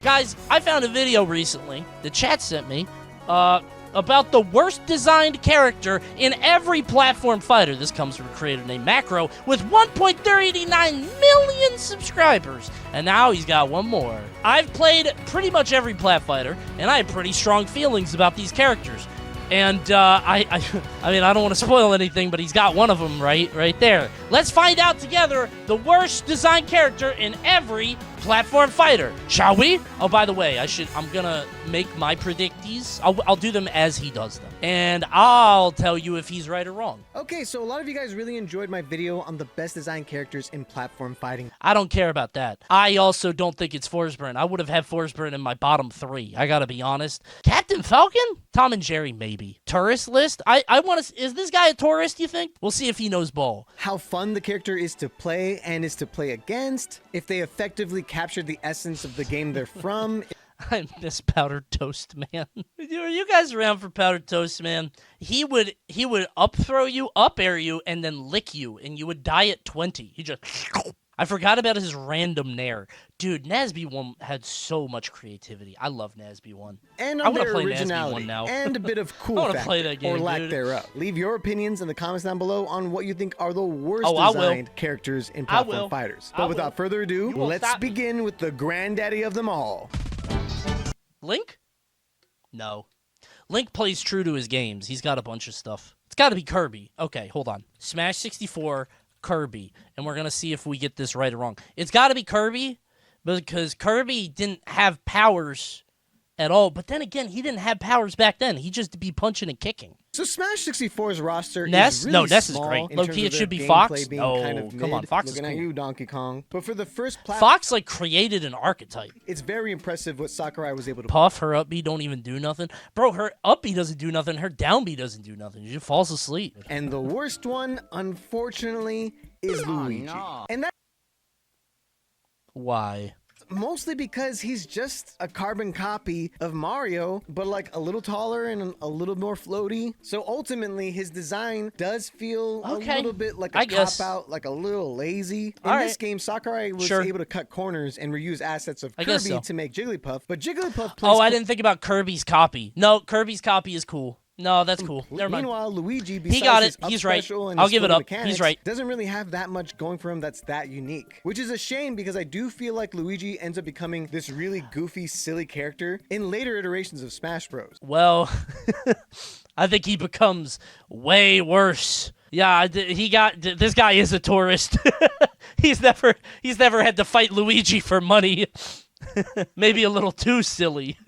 Guys, I found a video recently, the chat sent me, about the worst designed character in every platform fighter. This comes from a creator named Macro with 1.389 million subscribers. And now he's got one more. I've played pretty much every plat fighter, and I have pretty strong feelings about these characters. And I mean, I don't want to spoil anything, but he's got one of them right there. Let's find out together the worst designed character in every platform fighter, shall we? Oh, by the way, I'm gonna make my predictees. I'll do them as he does them, and I'll tell you if he's right or wrong. Okay, so a lot of you guys really enjoyed my video on the best designed characters in platform fighting. I don't care about that. I also don't think it's Forsburn. I would have had Forsburn in my bottom 3. I gotta be honest. Captain Falcon? Tom and Jerry, maybe. Tourist list? I want to. Is this guy a tourist, you think? We'll see if he knows ball. How fun the character is to play and is to play against. If they effectively captured the essence of the game they're from. I miss Powdered Toast Man. Are you guys around for Powdered Toast Man? He would up throw you, up air you, and then lick you, and you would die at 20. He just. I forgot about his random nair. Dude, NASB 1 had so much creativity. I love NASB 1. And I on want to their play originality NASB 1 now. and a bit of cool I wanna factor play that game, or lack dude. thereof. Leave your opinions in the comments down below on what you think are the worst I will. designed characters in platform fighters. But without further ado, let's begin with the granddaddy of them all. Link? No. Link plays true to his games. He's got a bunch of stuff. It's got to be Kirby. Okay, hold on. Smash 64, Kirby. And we're going to see if we get this right or wrong. It's got to be Kirby because Kirby didn't have powers at all. But then again, he didn't have powers back then. He just be punching and kicking. So Smash 64's roster Ness? is really No, Ness is small great. in Low terms key, of it should their be Fox. gameplay being No, kind of come on, mid. Fox is Looking at cool. you, Donkey Kong. But for the first platform, Fox, like, created an archetype. it's very impressive what Sakurai was able to Puff, her up B don't even do nothing. Bro, her up B doesn't do nothing. Her down B doesn't do nothing. She just falls asleep. And the worst one, unfortunately, is Luigi. No. And that's Why? mostly because he's just a carbon copy of Mario, but like a little taller and a little more floaty. So ultimately, his design does feel a little bit like a cop-out, like a little lazy. In this game, Sakurai was able to cut corners and reuse assets of Kirby to make Jigglypuff, but Jigglypuff plays I didn't think about Kirby's copy. No, Kirby's copy is cool. No, that's cool. Never mind. Meanwhile, Luigi, besides he got it. his up He's right. special and I'll his give it floating up. Mechanics, He's right. doesn't really have that much going for him that's that unique. Which is a shame because I do feel like Luigi ends up becoming this really goofy, silly character in later iterations of Smash Bros. Well, I think he becomes way worse. Yeah, this guy is a tourist. He's never had to fight Luigi for money. Maybe a little too silly.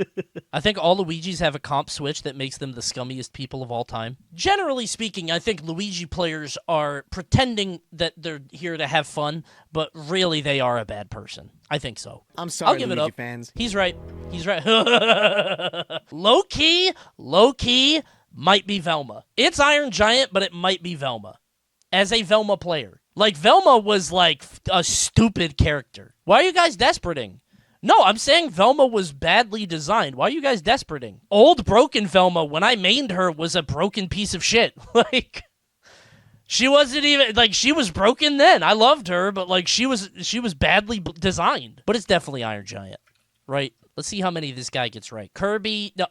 I think all Luigis have a comp switch that makes them the scummiest people of all time. Generally speaking, I think Luigi players are pretending that they're here to have fun, but really they are a bad person. I think so. I'm sorry, I'll give Luigi it up. fans. He's right. He's right. Low key, might be Velma. It's Iron Giant, but it might be Velma. As a Velma player. Like, Velma was like a stupid character. Why are you guys desperating? No, I'm saying Velma was badly designed. Why are you guys desperating? Old broken Velma, when I mained her, was a broken piece of shit. Like, she wasn't even, like, she was broken then. I loved her, but, like, she was badly designed. But it's definitely Iron Giant, right? Let's see how many this guy gets right. Kirby, no,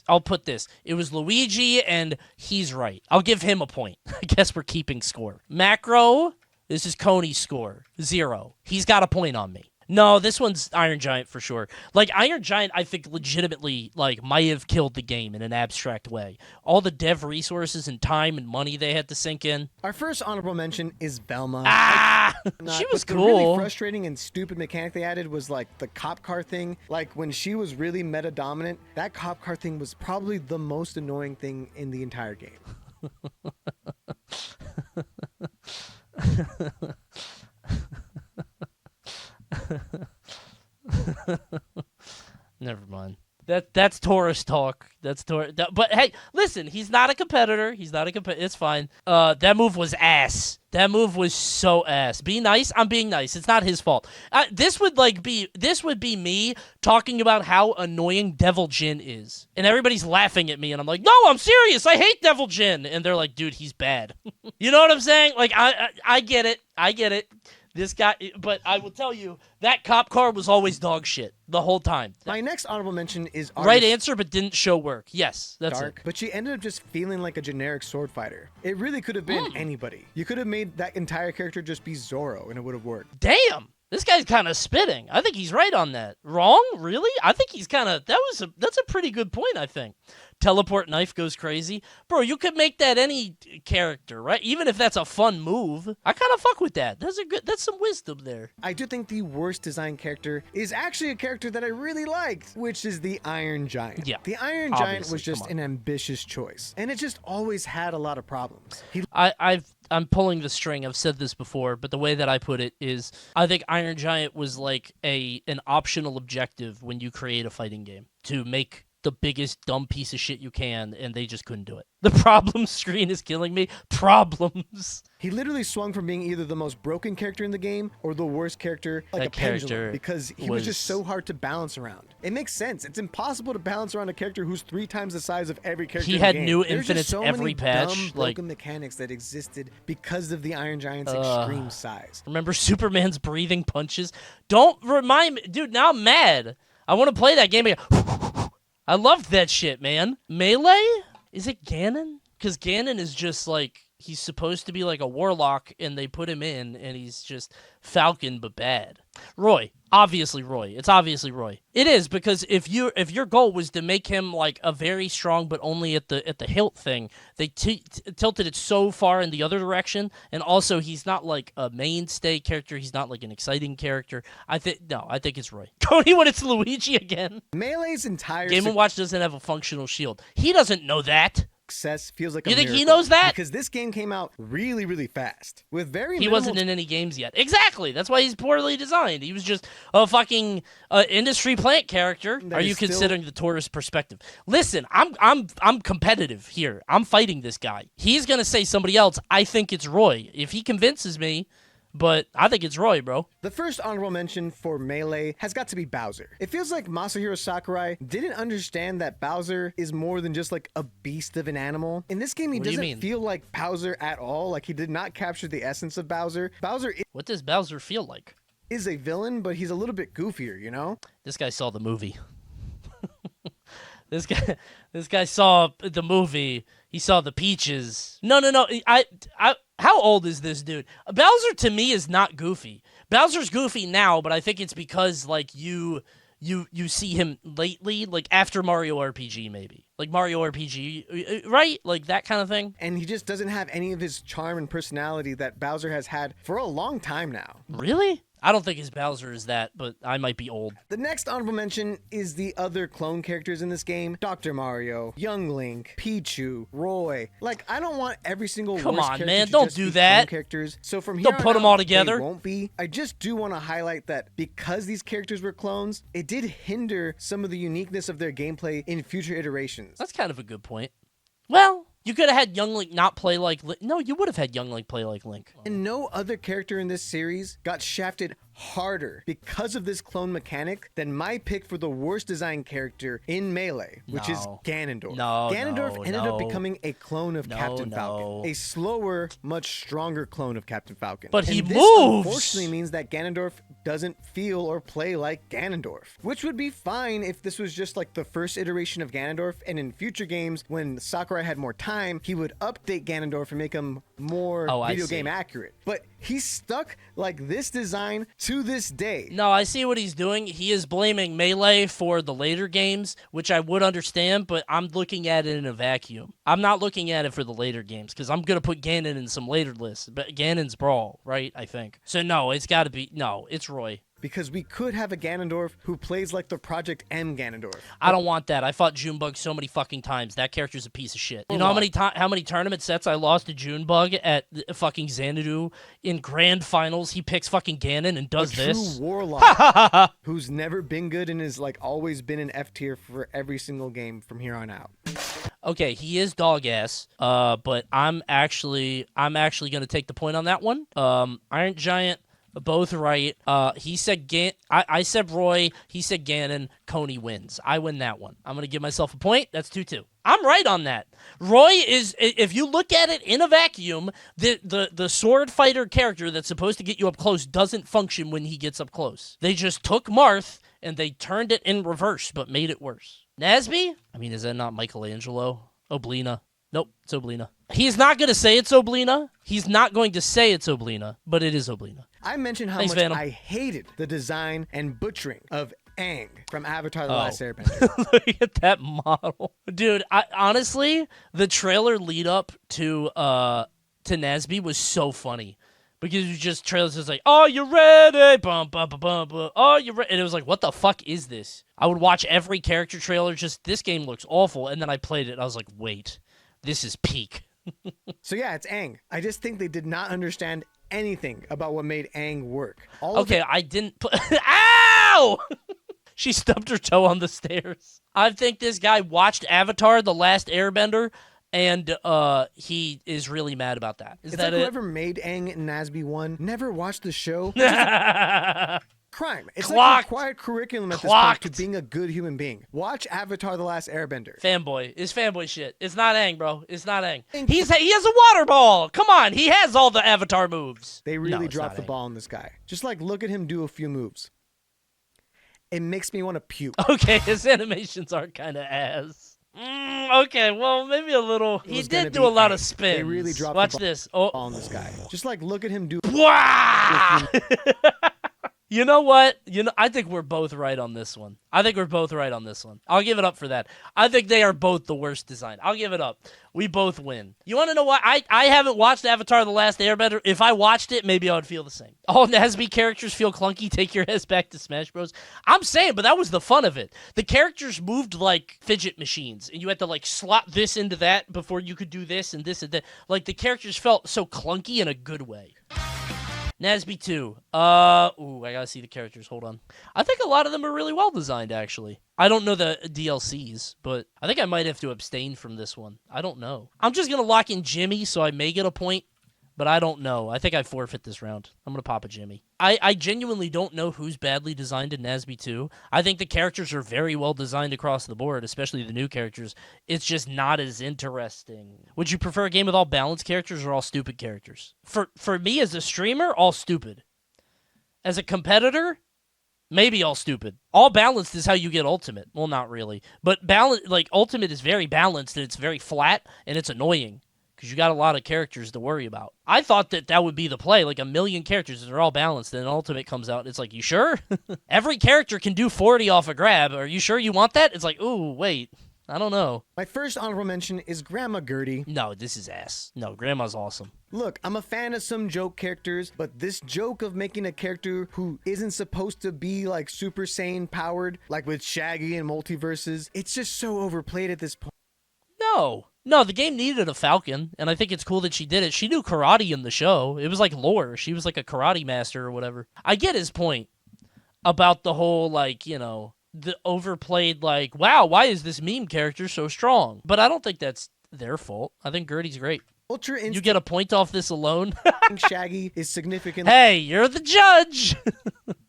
I'll put this. It was Luigi, and he's right. I'll give him a point. I guess we're keeping score. Macro, this is Coney's score, 0. He's got a point on me. No, this one's Iron Giant for sure. Like, Iron Giant, I think, legitimately, like, might have killed the game in an abstract way. All the dev resources and time and money they had to sink in. Our first honorable mention is Velma. She was The cool. really frustrating and stupid mechanic they added was, like, the cop car thing. Like, when she was really meta-dominant, that cop car thing was probably the most annoying thing in the entire game. Never mind. That's tourist talk. But hey, listen, he's not a competitor. It's fine. That move was ass. That move was so ass. Be nice. I'm being nice. It's not his fault. This would be me talking about how annoying Devil Jin is, and everybody's laughing at me, and I'm like, no, I'm serious. I hate Devil Jin, and they're like, dude, he's bad. You know what I'm saying? Like, I get it. This guy, but I will tell you, that cop car was always dog shit the whole time. My next honorable mention is right answer, but didn't show work. Yes, that's Dark, it. but she ended up just feeling like a generic sword fighter. It really could have been anybody. You could have made that entire character just be Zoro, and it would have worked. Damn. This guy's kind of spitting. I think he's right on that. Wrong? Really? I think he's kind of... That's a pretty good point, I think. Teleport knife goes crazy. Bro, you could make that any character, right? Even if that's a fun move. I kind of fuck with that. That's some wisdom there. I do think the worst designed character is actually a character that I really liked, which is the Iron Giant. Yeah. The Iron Giant was just an ambitious choice, and it just always had a lot of problems. I'm pulling the string. I've said this before, but the way that I put it is I think Iron Giant was like an optional objective when you create a fighting game to make the biggest dumb piece of shit you can, and they just couldn't do it. The problem screen is killing me. Problems. He literally swung from being either the most broken character in the game or the worst character, like a pendulum, because he was just so hard to balance around. It makes sense. It's impossible to balance around a character who's 3 times the size of every character in the game. He had new infinites every patch. Dumb, broken mechanics that existed because of the Iron Giant's extreme size. Remember Superman's breathing punches? Don't remind me. Dude, now I'm mad. I want to play that game again. I loved that shit, man. Melee? Is it Ganon? Because Ganon is just like, he's supposed to be like a warlock, and they put him in, and he's just Falcon, but bad. Roy. Obviously Roy. It's obviously Roy. It is, because if your goal was to make him like a very strong, but only at the hilt thing, they tilted it so far in the other direction, and also he's not like a mainstay character. He's not like an exciting character. I think it's Roy. Coney when it's Luigi again. Melee's entire Game & Watch doesn't have a functional shield. He doesn't know that. Success feels like a miracle. You think he miracle, knows that? Because this game came out really, really fast. With very He wasn't in any games yet. Exactly. That's why he's poorly designed. He was just a fucking industry plant character. Are you considering the tourist perspective? Listen, I'm competitive here. I'm fighting this guy. He's gonna say somebody else. I think it's Roy. If he convinces me. But I think it's Roy, bro. The first honorable mention for Melee has got to be Bowser. It feels like Masahiro Sakurai didn't understand that Bowser is more than just like a beast of an animal. In this game, he doesn't feel like Bowser at all. Like, he did not capture the essence of Bowser. What does Bowser feel like? Is a villain, but he's a little bit goofier, you know? This guy saw the movie. This guy saw the movie. He saw the peaches. No. How old is this dude? Bowser to me is not goofy. Bowser's goofy now, but I think it's because like you see him lately, like after Mario RPG maybe. Like Mario RPG, right? Like that kind of thing. And he just doesn't have any of his charm and personality that Bowser has had for a long time now. Really? I don't think his Bowser is that, but I might be old. The next honorable mention is the other clone characters in this game. Dr. Mario, Young Link, Pichu, Roy. Like, I don't want every single Come worst on, character man, to don't just do be that. clone characters. So from here don't on put them out, all together. They won't be. I just do want to highlight that because these characters were clones, it did hinder some of the uniqueness of their gameplay in future iterations. That's kind of a good point. Well, you could have had Young Link not play like Link. No, you would have had Young Link play like Link. And no other character in this series got shafted harder because of this clone mechanic than my pick for the worst designed character in Melee, which is Ganondorf. Ganondorf ended up becoming a clone of Captain Falcon. A slower, much stronger clone of Captain Falcon. But he this moves! Unfortunately means that Ganondorf doesn't feel or play like Ganondorf, which would be fine if this was just like the first iteration of Ganondorf, and in future games, when Sakurai had more time, he would update Ganondorf and make him more video game accurate. But he's stuck like this design to this day. No, I see what he's doing. He is blaming Melee for the later games, which I would understand, but I'm looking at it in a vacuum. I'm not looking at it for the later games, because I'm going to put Ganon in some later lists. But Ganon's Brawl, right, I think. So no, it's got to be... No, it's Roy. Because we could have a Ganondorf who plays like the Project M Ganondorf. I don't want that. I fought Junebug so many fucking times. That character's a piece of shit. You know how many tournament sets I lost to Junebug at fucking Xanadu in grand finals? He picks fucking Ganon and does this. True warlock who's never been good and is like always been in F tier for every single game from here on out. Okay, he is dog ass. But I'm actually gonna take the point on that one. Iron Giant. Both right. He said I said Roy. He said Ganon. Coney wins. I win that one. I'm going to give myself a point. That's 2-2. I'm right on that. Roy is, if you look at it in a vacuum, the sword fighter character that's supposed to get you up close doesn't function when he gets up close. They just took Marth and they turned it in reverse, but made it worse. NASB? I mean, is that not Michelangelo? Oblina? Nope, it's Oblina. He's not going to say it's Oblina. He's not going to say it's Oblina, but it is Oblina. I mentioned how much Phantom. I hated the design and butchering of Aang from Avatar The Last Airbender. Look at that model. Dude, honestly, the trailer lead up to NASB was so funny. Because it was just trailers just like, oh, you ready? Bum, bum, bum, bum, bum. Oh, you ready? And it was like, what the fuck is this? I would watch every character trailer, just, this game looks awful. And then I played it, and I was like, wait, this is peak. So yeah, it's Aang. I just think they did not understand anything about what made Aang work. I didn't... Ow! She stubbed her toe on the stairs. I think this guy watched Avatar, The Last Airbender, and he is really mad about that. Is that like whoever made Aang in NASB 1 never watched the show. Crime. It's like required curriculum at this point to being a good human being. Watch Avatar The Last Airbender. Fanboy. It's fanboy shit. It's not Aang, bro. It's not Aang. He has a water ball. Come on. He has all the Avatar moves. They really dropped the ball on this guy. Just like look at him do a few moves. It makes me want to puke. Okay, his animations are kind of ass. Okay, well, maybe a little. He did do a lot of spins. They really dropped Watch the this. ball on this guy. Just like look at him do. Wow! You know what? I think we're both right on this one. I'll give it up for that. I think they are both the worst design. I'll give it up. We both win. You want to know why? I haven't watched Avatar The Last Airbender. If I watched it, maybe I would feel the same. All NASB characters feel clunky. Take your ass back to Smash Bros. I'm saying, but that was the fun of it. The characters moved like fidget machines, and you had to like slot this into that before you could do this and this and that. Like the characters felt so clunky in a good way. NASB 2. I gotta see the characters. Hold on. I think a lot of them are really well designed, actually. I don't know the DLCs, but I think I might have to abstain from this one. I don't know. I'm just gonna lock in Jimmy, so I may get a point, but I don't know. I think I forfeit this round. I'm gonna pop a Jimmy. I genuinely don't know who's badly designed in NASB 2. I think the characters are very well designed across the board, especially the new characters. It's just not as interesting. Would you prefer a game with all balanced characters or all stupid characters? For me as a streamer, all stupid. As a competitor, maybe all stupid. All balanced is how you get ultimate. Well, not really. But ultimate is very balanced and it's very flat and it's annoying. Because you got a lot of characters to worry about. I thought that would be the play, like 1 million characters, and they're all balanced, and then Ultimate comes out, and it's like, you sure? Every character can do 40 off a grab. Are you sure you want that? It's like, ooh, wait, I don't know. My first honorable mention is Grandma Gertie. No, this is ass. No, Grandma's awesome. Look, I'm a fan of some joke characters, but this joke of making a character who isn't supposed to be like Super Saiyan powered, like with Shaggy and Multiversus, it's just so overplayed at this point. No, the game needed a Falcon, and I think it's cool that she did it. She knew karate in the show. It was like lore. She was like a karate master or whatever. I get his point about the whole, the overplayed, wow, why is this meme character so strong? But I don't think that's their fault. I think Gertie's great. Ultra Instinct. You get a point off this alone? Shaggy is significant. Hey, you're the judge!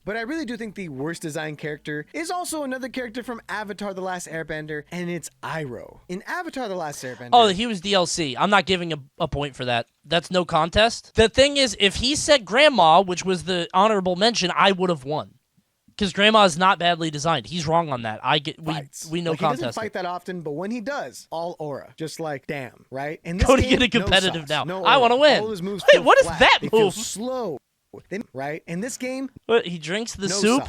But I really do think the worst designed character is also another character from Avatar The Last Airbender, and it's Iroh. In Avatar The Last Airbender... Oh, he was DLC. I'm not giving a point for that. That's no contest. The thing is, if he said Grandma, which was the honorable mention, I would have won. Because Grandma is not badly designed. He's wrong on that. We know contest. He doesn't fight that often, but when he does, all aura. Just like, damn, right? And Go to get it competitive now. I want to win. All his moves Wait, what is that they move? Feel slow. Right? In this game... What, he drinks the soup?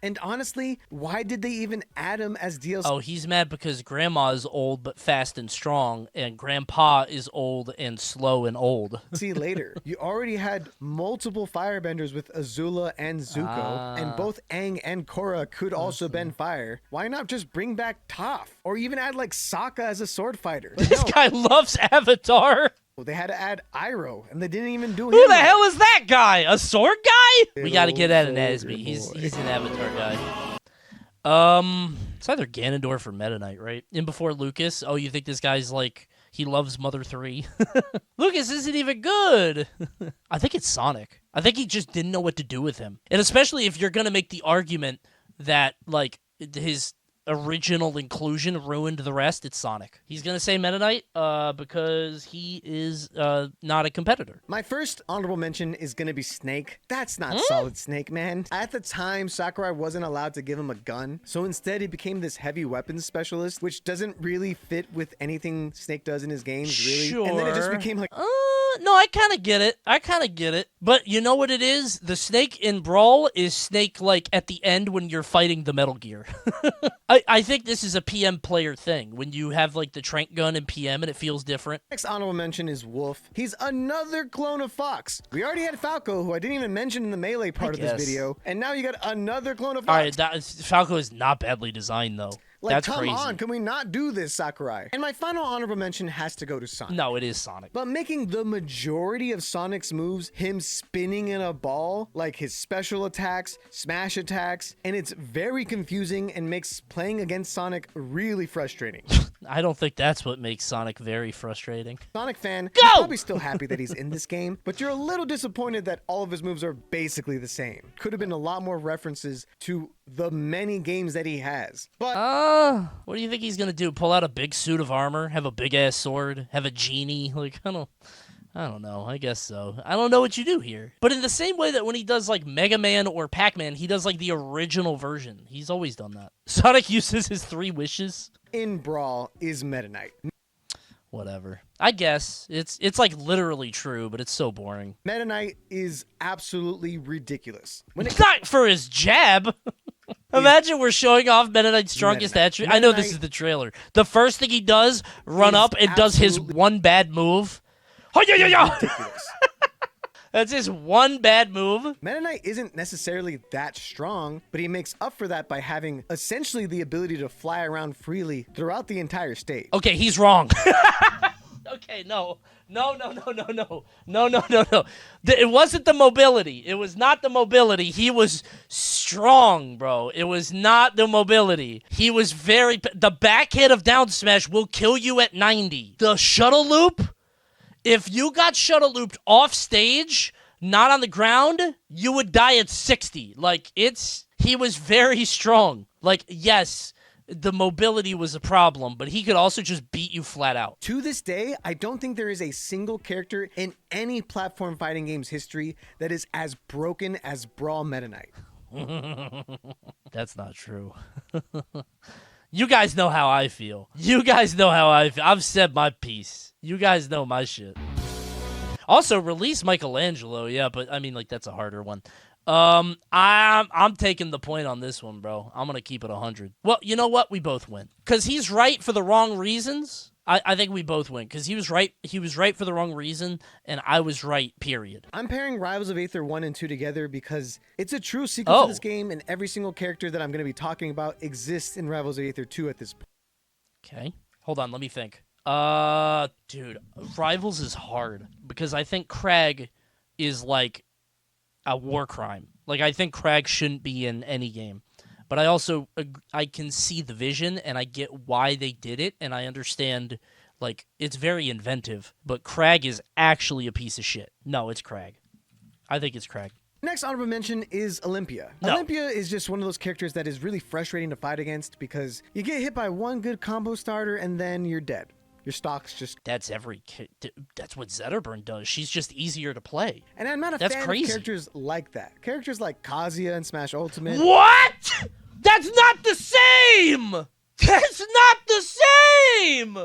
And honestly, why did they even add him as DLC? Oh, he's mad because Grandma is old but fast and strong, and Grandpa is old and slow and old. See later. You already had multiple firebenders with Azula and Zuko, and both Aang and Korra could also bend fire. Why not just bring back Toph? Or even add Sokka as a sword fighter? But this guy loves Avatar. Well, they had to add Iroh, and they didn't even do him. Who the hell is that guy? A sword guy? We got to get at an NASB. He's an Avatar guy. It's either Ganondorf or Meta Knight, right? In before Lucas. Oh, you think this guy's He loves Mother 3. Lucas isn't even good. I think it's Sonic. I think he just didn't know what to do with him. And especially if you're going to make the argument that, like, his original inclusion ruined the rest, it's Sonic. He's going to say Meta Knight because he is not a competitor. My first honorable mention is going to be Snake. That's not Solid Snake, man. At the time, Sakurai wasn't allowed to give him a gun, so instead he became this heavy weapons specialist, which doesn't really fit with anything Snake does in his games, really. Sure. And then it just became like... No, I kind of get it. But you know what it is? The Snake in Brawl is Snake, like, at the end when you're fighting the Metal Gear. I think this is a PM player thing, when you have, like, the Trank gun in PM and it feels different. Next honorable mention is Wolf. He's another clone of Fox. We already had Falco, who I didn't even mention in the Melee part of this video, and now you got another clone of Fox. All right, Falco is not badly designed, though. Like, That's come crazy. on, can we not do this, Sakurai? And my final honorable mention has to go to Sonic. No, it is Sonic. But making the majority of Sonic's moves him spinning in a ball, like his special attacks, smash attacks, and it's very confusing and makes playing against Sonic really frustrating. I don't think that's what makes Sonic very frustrating. Sonic fan, you're probably still happy that he's in this game, but you're a little disappointed that all of his moves are basically the same. Could have been a lot more references to the many games that he has. But what do you think he's gonna do? Pull out a big suit of armor, have a big ass sword, have a genie? Like, I don't know. I guess so. I don't know what you do here. But in the same way that when he does, like, Mega Man or Pac-Man, he does, like, the original version. He's always done that. Sonic uses his 3 wishes. In Brawl is Meta Knight. Whatever. I guess. It's like, literally true, but it's so boring. Meta Knight is absolutely ridiculous. Not for his jab! Imagine we're showing off Meta Knight's strongest attribute. I know this is the trailer. The first thing he does, run up and does his one bad move. Ridiculous. That's his one bad move. Meta Knight isn't necessarily that strong, but he makes up for that by having essentially the ability to fly around freely throughout the entire stage. Okay, he's wrong. Okay, no. It wasn't the mobility. It was not the mobility. He was strong, bro. It was not the mobility. He was the back hit of down smash will kill you at 90. The shuttle loop, if you got shuttle looped off stage, not on the ground, you would die at 60. Like, he was very strong. Like, yes, the mobility was a problem, but he could also just beat you flat out. To this day, I don't think there is a single character in any platform fighting game's history that is as broken as Brawl Meta Knight. That's not true. You guys know how I feel. I've said my piece. You guys know my shit. Also, release Michelangelo. Yeah, but I mean, like, that's a harder one. I'm taking the point on this one, bro. I'm gonna keep it 100. Well, you know what? We both win. Because he's right for the wrong reasons. I think we both win. Because he was right for the wrong reason, and I was right, period. I'm pairing Rivals of Aether 1 and 2 together because it's a true sequel to this game, and every single character that I'm going to be talking about exists in Rivals of Aether 2 at this point. Okay. Hold on, let me think. Dude, Rivals is hard. Because I think Crag is, like, a war crime. Like, I think Crag shouldn't be in any game. But I can see the vision, and I get why they did it, and I understand, like, it's very inventive. But Crag is actually a piece of shit. No, it's Crag. I think it's Crag. Next honorable mention is Olympia. No. Olympia is just one of those characters that is really frustrating to fight against because you get hit by one good combo starter, and then you're dead. Your stock's just... That's what Zetterburn does. She's just easier to play. And I'm not a fan of characters like that. Characters like Kazuya and Smash Ultimate. What? That's not the same! That's not the same!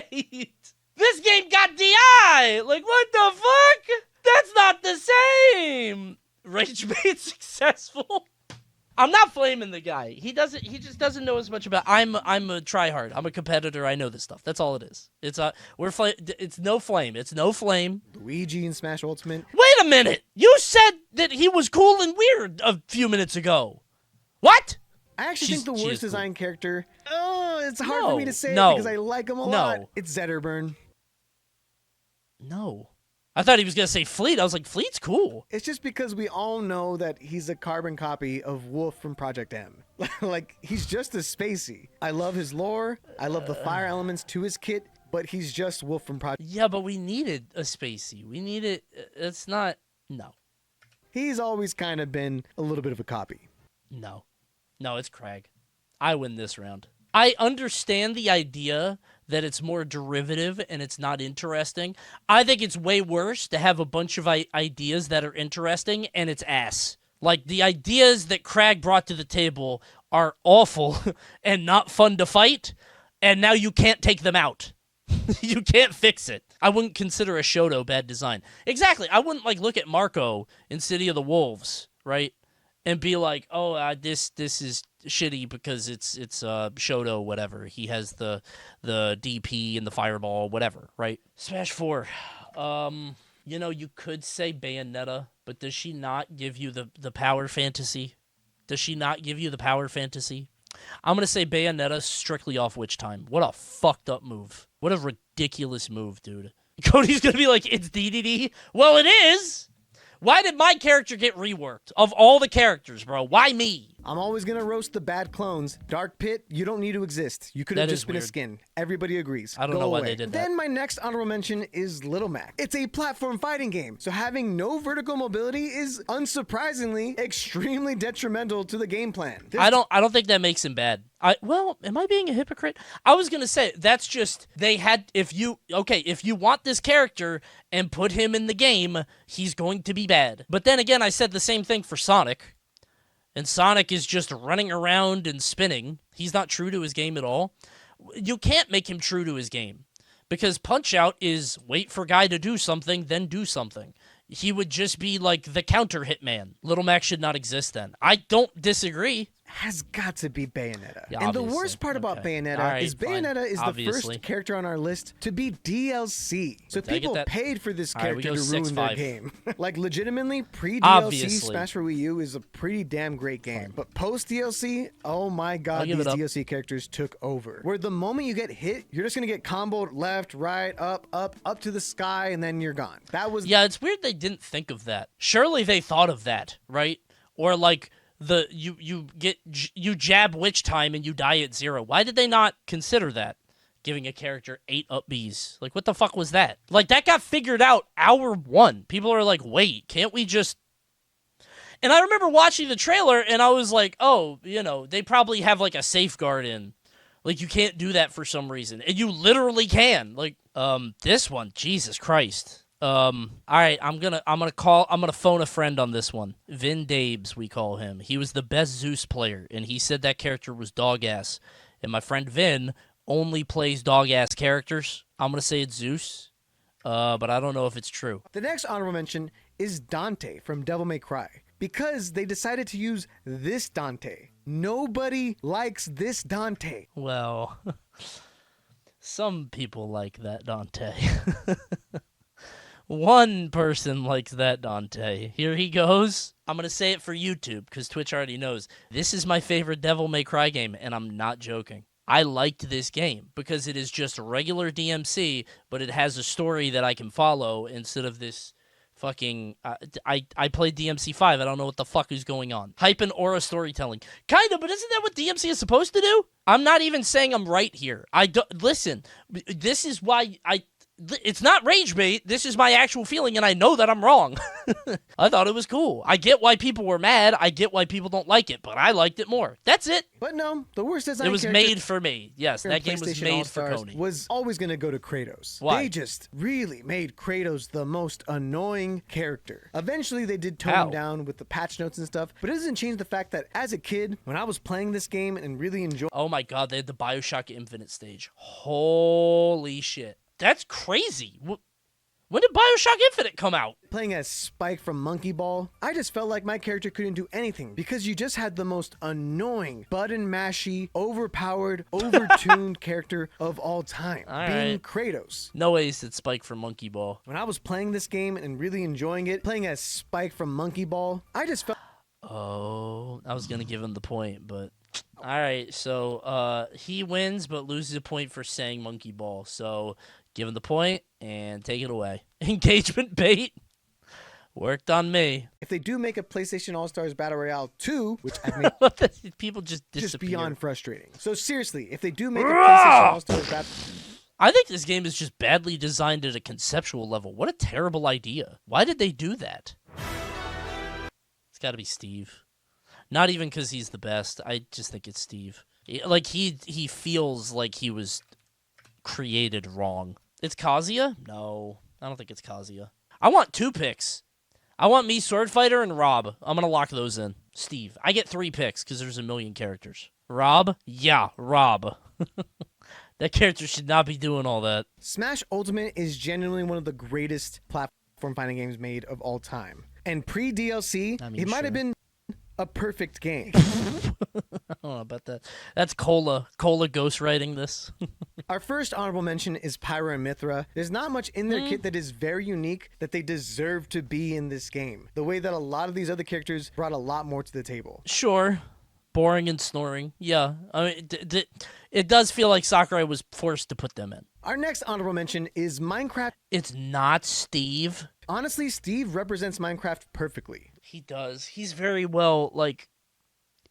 Wait! This game got DI! Like, what the fuck? That's not the same! Rage Bait successful? I'm not flaming the guy. He just doesn't know as much about... I'm a tryhard. I'm a competitor. I know this stuff. That's all it is. It's no flame. It's no flame. Luigi in Smash Ultimate. Wait a minute! You said that he was cool and weird a few minutes ago. What? I actually think the worst design character... Oh, it's hard for me to say because I like him a lot. It's Zetterburn. No. I thought he was going to say Fleet. I was like, Fleet's cool. It's just because we all know that he's a carbon copy of Wolf from Project M. Like, he's just a spacey. I love his lore. I love the fire elements to his kit, but he's just Wolf from Project. Yeah, but we needed a spacey. We needed... It's not... No. He's always kind of been a little bit of a copy. No. No, it's Crag. I win this round. I understand the idea that it's more derivative and it's not interesting. I think it's way worse to have a bunch of ideas that are interesting and it's ass. Like, the ideas that Crag brought to the table are awful and not fun to fight, and now you can't take them out. You can't fix it. I wouldn't consider a Shoto bad design. Exactly. I wouldn't, like, look at Marco in City of the Wolves, right? And be like, oh, this is shitty because it's Shoto, whatever. He has the DP and the fireball, whatever, right? Smash 4. You know, you could say Bayonetta, but does she not give you the power fantasy? Does she not give you the power fantasy? I'm going to say Bayonetta strictly off Witch Time. What a fucked up move. What a ridiculous move, dude. Cody's going to be like, it's DDD? Well, it is! Why did my character get reworked? Of all the characters, bro, why me? I'm always going to roast the bad clones. Dark Pit, you don't need to exist. You could have just been a skin. Everybody agrees. I don't know why they did that. Then my next honorable mention is Little Mac. It's a platform fighting game, so having no vertical mobility is unsurprisingly extremely detrimental to the game plan. I don't think that makes him bad. Am I being a hypocrite? I was going to say, that's just, if you want this character and put him in the game, he's going to be bad. But then again, I said the same thing for Sonic. And Sonic is just running around and spinning. He's not true to his game at all. You can't make him true to his game. Because Punch-Out is wait for guy to do something, then do something. He would just be like the counter hitman. Little Mac should not exist then. I don't disagree. Has got to be Bayonetta. Yeah, and the worst part about Bayonetta is Bayonetta is the first character on our list to be DLC. So people paid for this character to ruin their game. Like, legitimately, pre-DLC Smash for Wii U is a pretty damn great game. But post-DLC, oh my god, these DLC characters took over. Where the moment you get hit, you're just going to get comboed left, right, up to the sky, and then you're gone. That was... Yeah, it's weird they didn't think of that. Surely they thought of that, right? Or like... you jab Witch Time and you die at 0. Why did they not consider that? Giving a character 8 up Bs. Like, what the fuck was that? Like, that got figured out hour 1. People are like, wait, can't we just... And I remember watching the trailer and I was like, oh, you know, they probably have like a safeguard in. Like, you can't do that for some reason. And you literally can. Like, this one, Jesus Christ. All right, I'm gonna phone a friend on this one. Vin Dabes, we call him. He was the best Zeus player, and he said that character was dog ass. And my friend Vin only plays dog ass characters. I'm gonna say it's Zeus, but I don't know if it's true. The next honorable mention is Dante from Devil May Cry, because they decided to use this Dante. Nobody likes this Dante. Well, some people like that Dante. One person likes that Dante. Here he goes. I'm going to say it for YouTube because Twitch already knows. This is my favorite Devil May Cry game, and I'm not joking. I liked this game because it is just a regular DMC, but it has a story that I can follow instead of this fucking... I played DMC 5. I don't know what the fuck is going on. Hype and aura storytelling. Kind of, but isn't that what DMC is supposed to do? I'm not even saying I'm right here. Listen, this is why it's not rage bait. This is my actual feeling, and I know that I'm wrong. I thought it was cool. I get why people were mad. I get why people don't like it, but I liked it more. That's it. But no, the worst design it was made for me. Yes, that game was made for Coney. Was always going to go to Kratos. Why? They just really made Kratos the most annoying character. Eventually, they did tone him down with the patch notes and stuff, but it doesn't change the fact that as a kid, when I was playing this game and really enjoying... Oh my god, they had the Bioshock Infinite stage. Holy shit. That's crazy. When did Bioshock Infinite come out? Playing as Spike from Monkey Ball, I just felt like my character couldn't do anything because you just had the most annoying, button mashy, overpowered, overtuned character of all time, being Kratos. No way is it Spike from Monkey Ball. When I was playing this game and really enjoying it, playing as Spike from Monkey Ball, I just felt... Oh, I was going to give him the point, but... All right, so he wins but loses a point for saying Monkey Ball. So give him the point and take it away. Engagement bait? Worked on me. If they do make a PlayStation All-Stars Battle Royale 2, which I mean, people just disappear. Just beyond frustrating. So seriously, if they do make a PlayStation All-Stars Battle... I think this game is just badly designed at a conceptual level. What a terrible idea. Why did they do that? It's got to be Steve. Not even because he's the best. I just think it's Steve. Like, he feels like he was created wrong. It's Kazuya? No, I don't think it's Kazuya. I want 2 picks. I want me, Sword Fighter, and Rob. I'm going to lock those in. Steve. I get 3 picks because there's a million characters. Rob? Yeah, Rob. That character should not be doing all that. Smash Ultimate is genuinely one of the greatest platform fighting games made of all time. And pre-DLC, it might have been a perfect game. I don't know about that. That's Cola ghostwriting this. Our first honorable mention is Pyra and Mithra. There's not much in their kit that is very unique that they deserve to be in this game. The way that a lot of these other characters brought a lot more to the table. Sure. Boring and snoring. Yeah. I mean, it does feel like Sakurai was forced to put them in. Our next honorable mention is Minecraft. It's not Steve. Honestly, Steve represents Minecraft perfectly. He does. He's very well,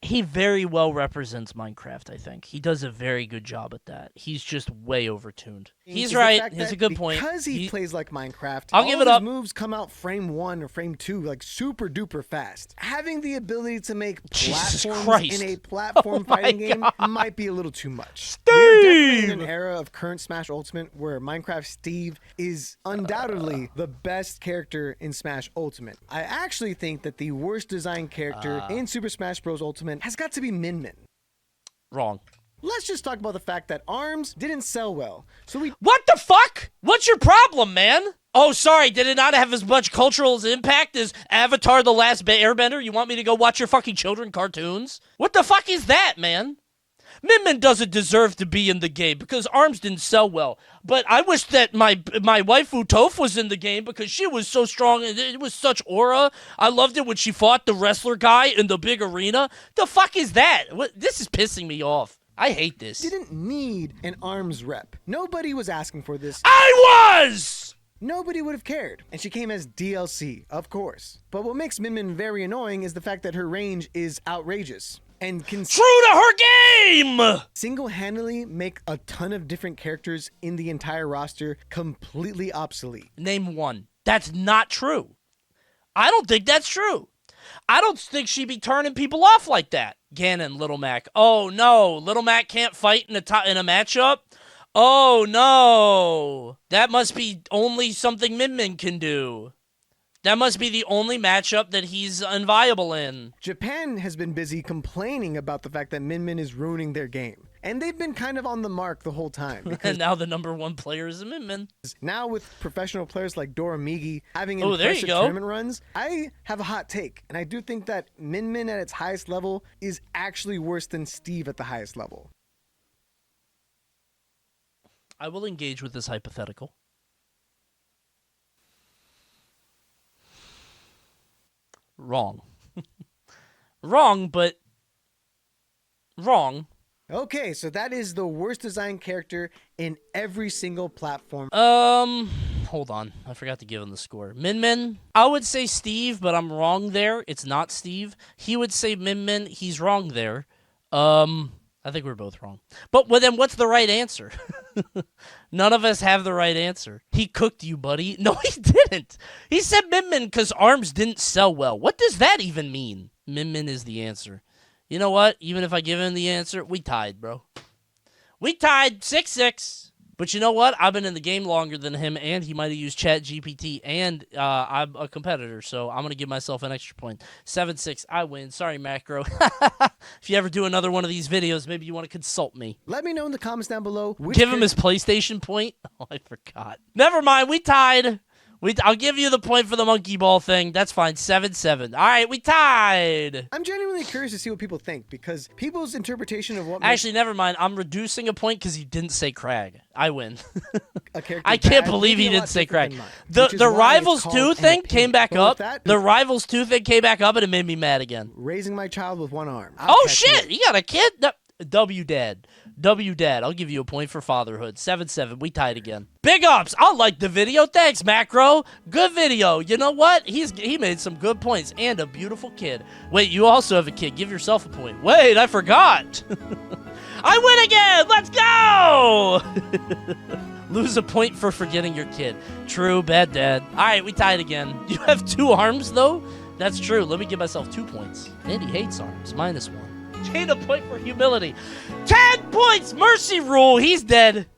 he very well represents Minecraft, I think. He does a very good job at that. He's just way overtuned. He's right. He's a good point. Because he plays like Minecraft, I'll give it up. His moves come out frame 1 or frame 2 like super duper fast. Having the ability to make platforms in a platform fighting game might be a little too much. Steve! We're definitely in an era of current Smash Ultimate where Minecraft Steve is undoubtedly the best character in Smash Ultimate. I actually think that the worst designed character in Super Smash Bros. Ultimate has got to be Min Min. Wrong. Let's just talk about the fact that ARMS didn't sell well. So What the fuck? What's your problem, man? Oh, sorry, did it not have as much cultural impact as Avatar The Last Airbender? You want me to go watch your fucking children cartoons? What the fuck is that, man? Min Min doesn't deserve to be in the game because ARMS didn't sell well. But I wish that my waifu Toph was in the game because she was so strong and it was such aura. I loved it when she fought the wrestler guy in the big arena. The fuck is that? This is pissing me off. I hate this. Didn't need an ARMS rep. Nobody was asking for this. I was! Nobody would have cared. And she came as DLC, of course. But what makes Min Min very annoying is the fact that her range is outrageous. And can true to her game! Single-handedly make a ton of different characters in the entire roster completely obsolete. Name one. That's not true. I don't think that's true. I don't think she'd be turning people off like that. Ganon, Little Mac. Oh no, Little Mac can't fight in a matchup? Oh no. That must be only something Min Min can do. That must be the only matchup that he's inviolable in. Japan has been busy complaining about the fact that Min Min is ruining their game. And they've been kind of on the mark the whole time. And now the #1 player is a Min Min. Now with professional players like Dora Migi having impressive tournament runs, I have a hot take. And I do think that Min Min at its highest level is actually worse than Steve at the highest level. I will engage with this hypothetical. Wrong. Wrong, but wrong. Okay, so that is the worst designed character in every single platform. Hold on. I forgot to give him the score. Min Min. I would say Steve, but I'm wrong there. It's not Steve. He would say Min Min. He's wrong there. I think we're both wrong. But then what's the right answer? None of us have the right answer. He cooked you, buddy. No, he didn't. He said Min Min because ARMS didn't sell well. What does that even mean? Min Min is the answer. You know what? Even if I give him the answer, we tied, bro. We tied 6-6. But you know what? I've been in the game longer than him, and he might have used ChatGPT, and I'm a competitor, so I'm going to give myself an extra point. 7-6, I win. Sorry, Macro. If you ever do another one of these videos, maybe you want to consult me. Let me know in the comments down below. Give him his PlayStation point? Oh, I forgot. Never mind, we tied. I'll give you the point for the monkey ball thing. That's fine. 7-7. All right, we tied. I'm genuinely curious to see what people think because people's interpretation of what. Actually, never mind. I'm reducing a point because you didn't say Crag. I win. I can't believe he didn't say Crag. The Rivals 2 thing came back up. The Rivals 2 thing came back up, and it made me mad again. Raising my child with one arm. Oh shit! You got a kid? W dad. I'll give you a point for fatherhood. 7-7. We tied again. Big ups. I like the video. Thanks, Macro. Good video. You know what? He made some good points and a beautiful kid. Wait, you also have a kid. Give yourself a point. Wait, I forgot. I win again. Let's go. Lose a point for forgetting your kid. True, bad dad. All right, we tied again. You have 2 arms, though? That's true. Let me give myself 2 points. Andy hates arms. -1. Gain a point for humility. 10 points! Mercy rule. He's dead.